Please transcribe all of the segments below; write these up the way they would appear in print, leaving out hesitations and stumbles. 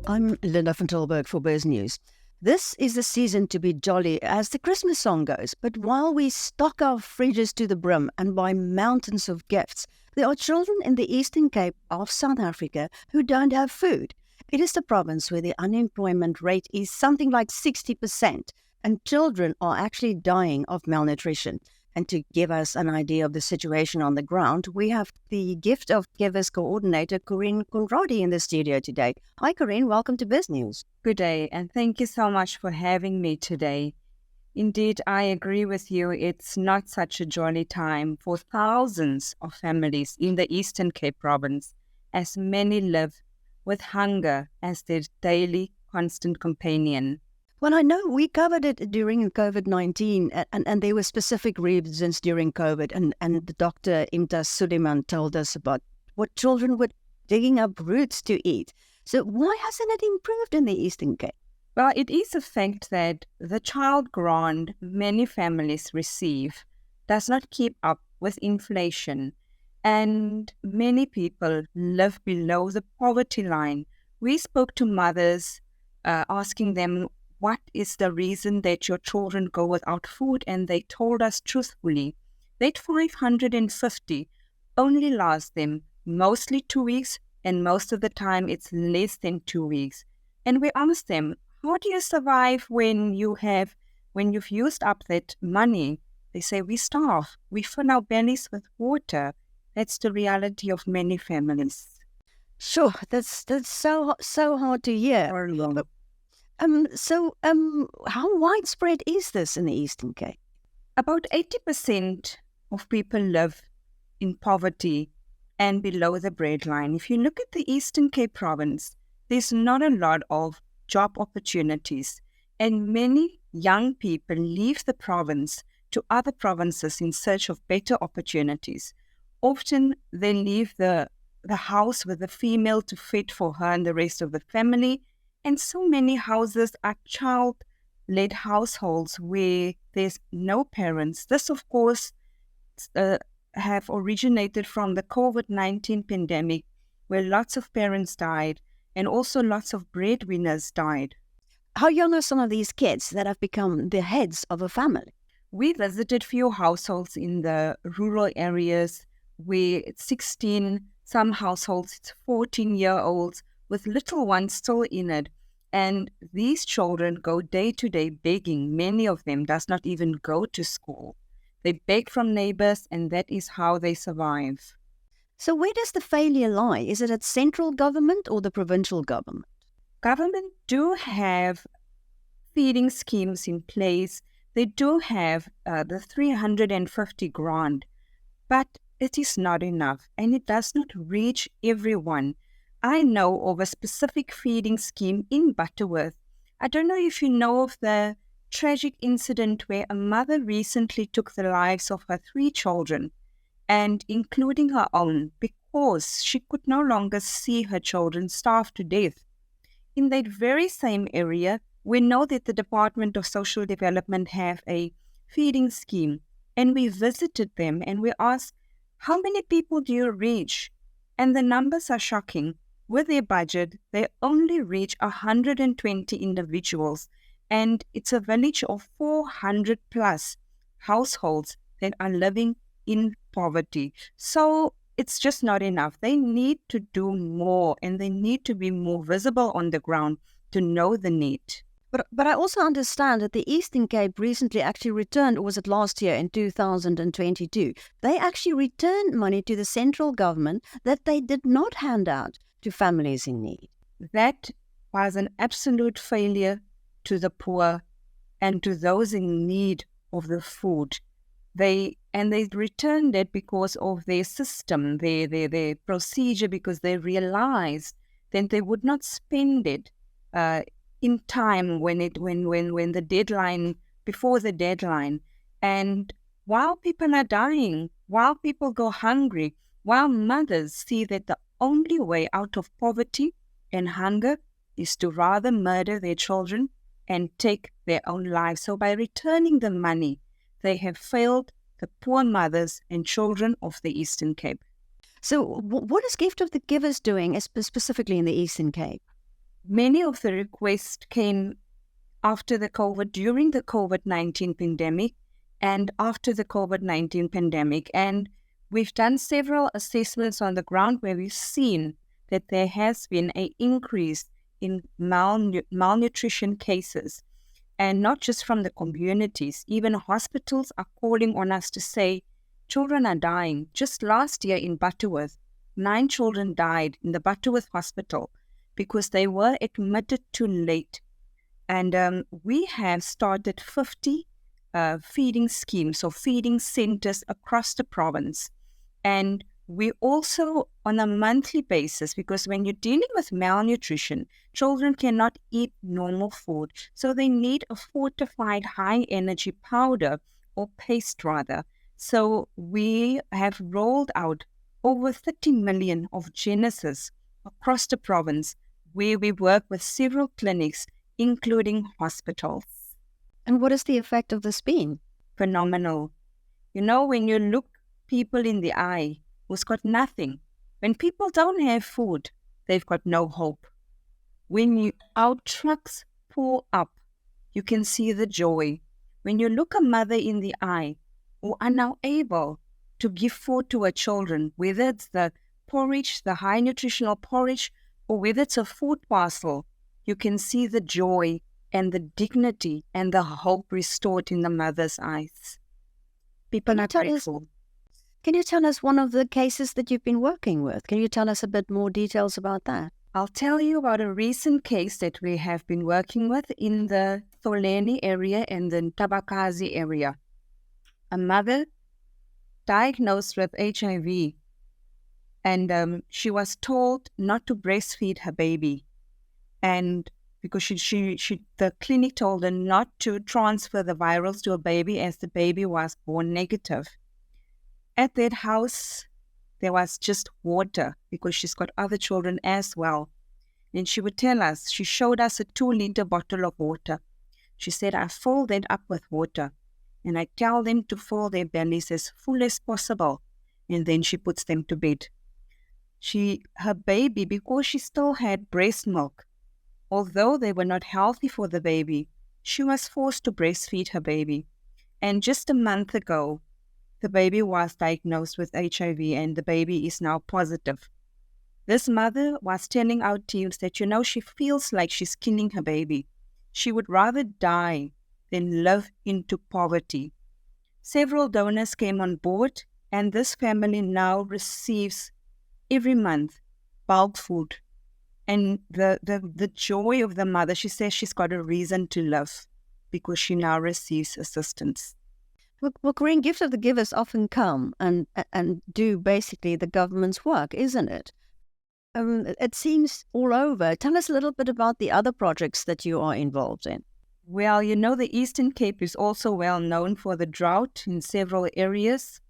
I'm Linda van Tilburg for Biznews. This is the season to be jolly, as the Christmas song goes. But while we stock our fridges to the brim and buy mountains of gifts, there are children in the Eastern Cape of South Africa who don't have food. It is the province where the unemployment rate is something like 60%, and children are actually dying of malnutrition. And to give us an idea of the situation on the ground, we have the Gift of Givers coordinator, Corene Conradie, in the studio today. Hi, Corene. Welcome to Biznews. Good day, and thank you so much for having me today. Indeed, I agree with you. It's not such a jolly time for thousands of families in the Eastern Cape province, as many live with hunger as their daily constant companion. Well, I know we covered it during COVID-19, and there were specific reasons during COVID, and the Dr. Imtiaz Sooliman told us about what children were digging up roots to eat. So why hasn't it improved in the Eastern Cape? Well, it is a fact that the child grant many families receive does not keep up with inflation, and many people live below the poverty line. We spoke to mothers asking them, what is the reason that your children go without food? And they told us truthfully that 550 only lasts them mostly 2 weeks, and most of the time it's less than 2 weeks. And we asked them, how do you survive when you've used up that money? They say, we starve. We fill our bellies with water. That's the reality of many families. Sure, that's so hard to hear. How widespread is this in the Eastern Cape? About 80% of people live in poverty and below the breadline. If you look at the Eastern Cape province, there's not a lot of job opportunities, and many young people leave the province to other provinces in search of better opportunities. Often they leave the house with the female to fend for her and the rest of the family. And so many houses are child-led households where there's no parents. This, of course, have originated from the COVID-19 pandemic, where lots of parents died and also lots of breadwinners died. How young are some of these kids that have become the heads of a family? We visited few households in the rural areas where it's 16, some households it's 14-year-olds, with little ones still in it. And these children go day to day begging. Many of them does not even go to school. They beg from neighbors, and that is how they survive. So where does the failure lie? Is it at central government or the provincial government? Government do have feeding schemes in place. They do have the 350 grant, but it is not enough, and it does not reach everyone. I know of a specific feeding scheme in Butterworth. I don't know if you know of the tragic incident where a mother recently took the lives of her 3 children, and including her own, because she could no longer see her children starve to death. In that very same area, we know that the Department of Social Development have a feeding scheme, and we visited them and we asked, how many people do you reach? And the numbers are shocking. With their budget, they only reach 120 individuals, and it's a village of 400 plus households that are living in poverty. So it's just not enough. They need to do more, and they need to be more visible on the ground to know the need. But I also understand that the Eastern Cape recently actually returned, or was it last year in 2022, they actually returned money to the central government that they did not hand out to families in need. That was an absolute failure to the poor and to those in need of the food. They returned it because of their system, their procedure, because they realized that they would not spend it in time when the deadline, before the deadline. And while people are dying, while people go hungry, while mothers see that the only way out of poverty and hunger is to rather murder their children and take their own lives. So by returning the money, they have failed the poor mothers and children of the Eastern Cape. So what is Gift of the Givers doing specifically in the Eastern Cape? Many of the requests came during the COVID-19 pandemic and after the COVID-19 pandemic. And we've done several assessments on the ground where we've seen that there has been an increase in malnutrition cases. And not just from the communities, even hospitals are calling on us to say, children are dying. Just last year in Butterworth, 9 children died in the Butterworth hospital because they were admitted too late. And we have started 50 feeding schemes or feeding centers across the province. And we also, on a monthly basis, because when you're dealing with malnutrition, children cannot eat normal food. So they need a fortified high-energy powder or paste rather. So we have rolled out over 30 million of Genesis across the province, where we work with several clinics, including hospitals. And what is the effect of this been? Phenomenal. You know, when you look people in the eye who's got nothing, when people don't have food, they've got no hope. When our trucks pull up, you can see the joy. When you look a mother in the eye who are now able to give food to her children, whether it's the porridge, the high nutritional porridge, or whether it's a food parcel, you can see the joy and the dignity and the hope restored in the mother's eyes. People are grateful. Can you tell us one of the cases that you've been working with? Can you tell us a bit more details about that? I'll tell you about a recent case that we have been working with in the Tholeni area and the Tabakazi area. A mother diagnosed with HIV, and she was told not to breastfeed her baby. And because the clinic told her not to transfer the virus to a baby as the baby was born negative. At that house, there was just water because she's got other children as well. And she would tell us, she showed us a 2-liter bottle of water. She said, I fill that up with water and I tell them to fill their bellies as full as possible. And then she puts them to bed. Her baby, because she still had breast milk, although they were not healthy for the baby, she was forced to breastfeed her baby. And just a month ago, the baby was diagnosed with HIV and the baby is now positive. This mother was telling our teams that, she feels like she's killing her baby. She would rather die than live into poverty. Several donors came on board and this family now receives every month bulk food. And the joy of the mother, she says she's got a reason to live because she now receives assistance. Well, Corene, Gift of the Givers often come and do basically the government's work, isn't it? It seems all over. Tell us a little bit about the other projects that you are involved in. Well, the Eastern Cape is also well known for the drought in several areas.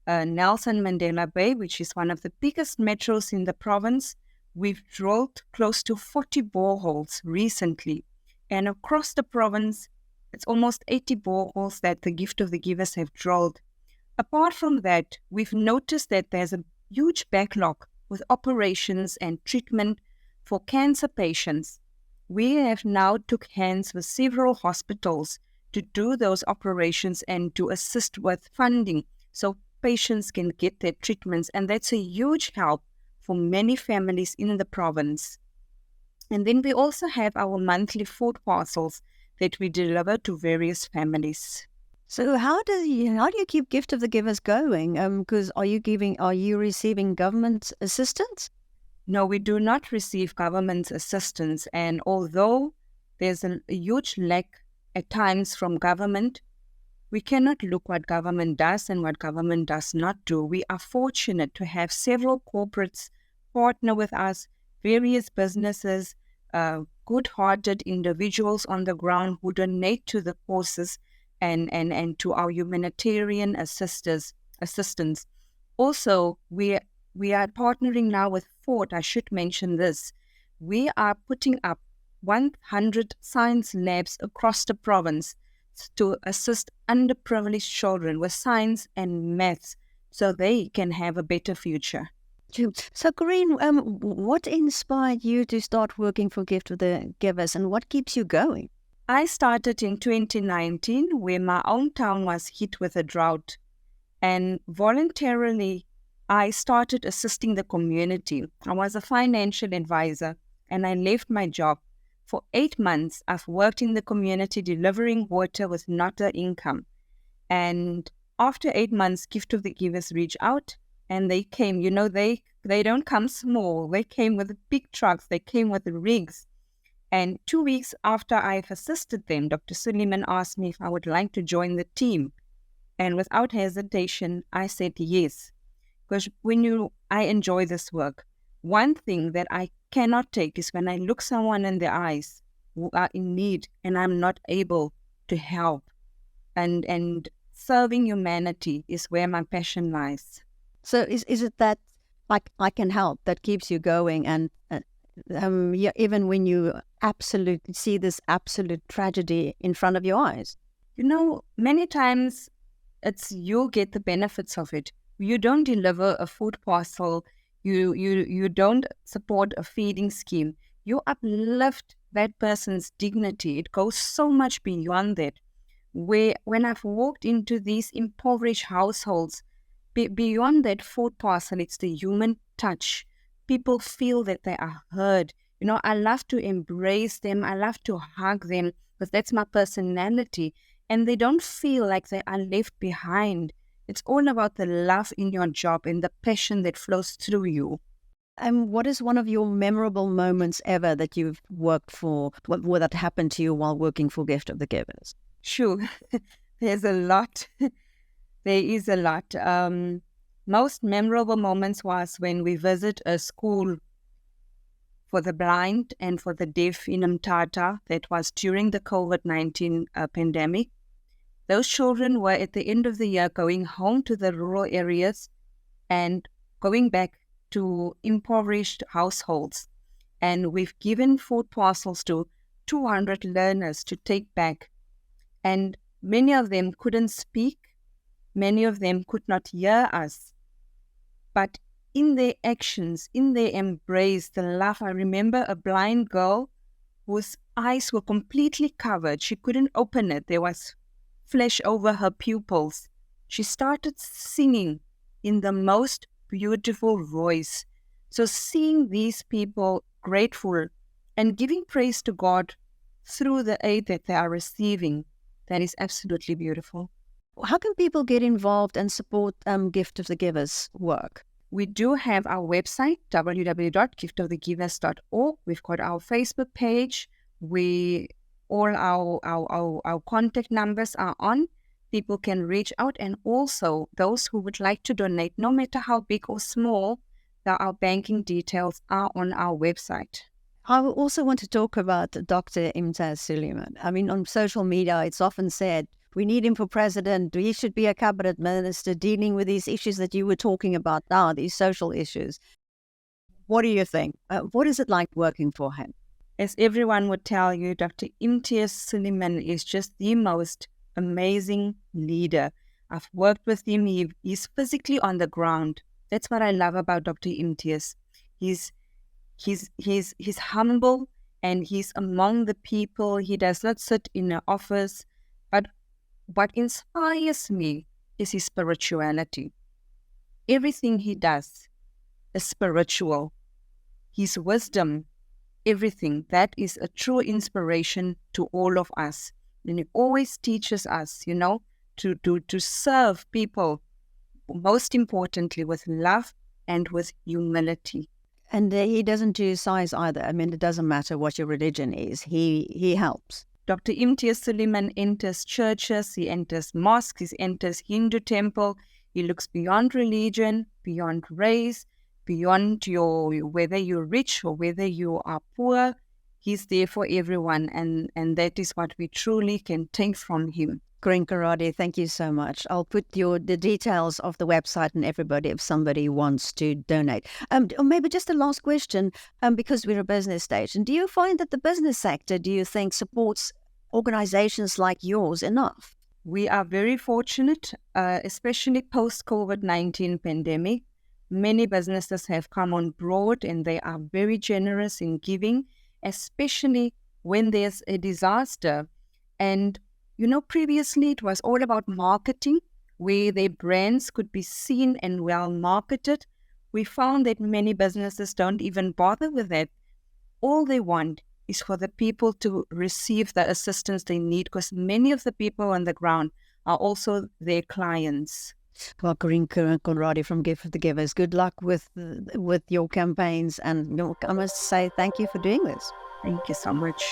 Nelson Mandela Bay, which is one of the biggest metros in the province, we've drilled close to 40 boreholes recently. And across the province, it's almost 80 boreholes that the Gift of the Givers have drilled. Apart from that, we've noticed that there's a huge backlog with operations and treatment for cancer patients. We have now took hands with several hospitals to do those operations and to assist with funding so patients can get their treatments. And that's a huge help for many families in the province. And then we also have our monthly food parcels that we deliver to various families. So how do you keep Gift of the Givers going? Because are you receiving government assistance? No, we do not receive government assistance. And although there's a huge lack at times from government, we cannot look what government does and what government does not do. We are fortunate to have several corporates partner with us, various businesses, good-hearted individuals on the ground who donate to the causes and to our humanitarian assistance. Also, we are partnering now with Ford. I should mention this. We are putting up 100 science labs across the province to assist underprivileged children with science and maths so they can have a better future. True. So, Corene, what inspired you to start working for Gift of the Givers, and what keeps you going? I started in 2019 where my own town was hit with a drought, and voluntarily I started assisting the community. I was a financial advisor and I left my job. For 8 months, I've worked in the community delivering water with not an income. And after 8 months, Gift of the Givers reached out and they came. They don't come small. They came with big trucks. They came with rigs. And 2 weeks after I've assisted them, Dr. Sooliman asked me if I would like to join the team. And without hesitation, I said yes. Because I enjoy this work. One thing that I cannot take is when I look someone in the eyes who are in need and I'm not able to help. And serving humanity is where my passion lies. So, is it that I can help that keeps you going, and even when you absolutely see this absolute tragedy in front of your eyes? Many times it's you get the benefits of it. You don't deliver a food parcel. You don't support a feeding scheme. You uplift that person's dignity. It goes so much beyond that. When I've walked into these impoverished households, beyond that food parcel, it's the human touch. People feel that they are heard. I love to embrace them. I love to hug them because that's my personality. And they don't feel like they are left behind. It's all about the love in your job and the passion that flows through you. And what is one of your memorable moments ever that you've worked for, what that happened to you while working for Gift of the Givers? Sure. There's a lot. There is a lot. Most memorable moments was when we visit a school for the blind and for the deaf in Mthatha. That was during the COVID-19 pandemic. Those children were at the end of the year going home to the rural areas and going back to impoverished households. And we've given food parcels to 200 learners to take back. And many of them couldn't speak. Many of them could not hear us. But in their actions, in their embrace, the love, I remember a blind girl whose eyes were completely covered. She couldn't open it. There was flesh over her pupils. She started singing in the most beautiful voice. So seeing these people grateful and giving praise to God through the aid that they are receiving, that is absolutely beautiful. How can people get involved and support Gift of the Givers work? We do have our website, www.giftofthegivers.org. We've got our Facebook page. All our contact numbers are on. People can reach out, and also those who would like to donate, no matter how big or small, our banking details are on our website. I also want to talk about Dr. Imtiaz Sooliman. I mean, on social media, it's often said, we need him for president. He should be a cabinet minister dealing with these issues that you were talking about now, these social issues. What do you think? What is it like working for him? As everyone would tell you, Dr. Imtiaz Sooliman is just the most amazing leader. I've worked with him. He's physically on the ground. That's what I love about Dr. Imtiaz. He's humble and he's among the people. He does not sit in an office. But what inspires me is his spirituality. Everything he does is spiritual. His wisdom, everything, that is a true inspiration to all of us. And he always teaches us, to serve people, most importantly, with love and with humility. And he doesn't do size either. I mean, it doesn't matter what your religion is. He helps. Dr. Imtiaz Sooliman enters churches, he enters mosques, he enters Hindu temple. He looks beyond religion, beyond race, beyond whether you're rich or whether you are poor. He's there for everyone, and that is what we truly can take from him. Corene Conradie, thank you so much. I'll put the details of the website and everybody if somebody wants to donate. Or maybe just a last question, because we're a business station. Do you find that the business sector, do you think, supports organizations like yours enough? We are very fortunate, especially post-COVID-19 pandemic. Many businesses have come on board and they are very generous in giving, especially when there's a disaster. And, previously it was all about marketing, where their brands could be seen and well marketed. We found that many businesses don't even bother with that. All they want is for the people to receive the assistance they need, because many of the people on the ground are also their clients. Well, Corene Conradie from Gift for the Givers, good luck with your campaigns. And I must say thank you for doing this. Thank you so much.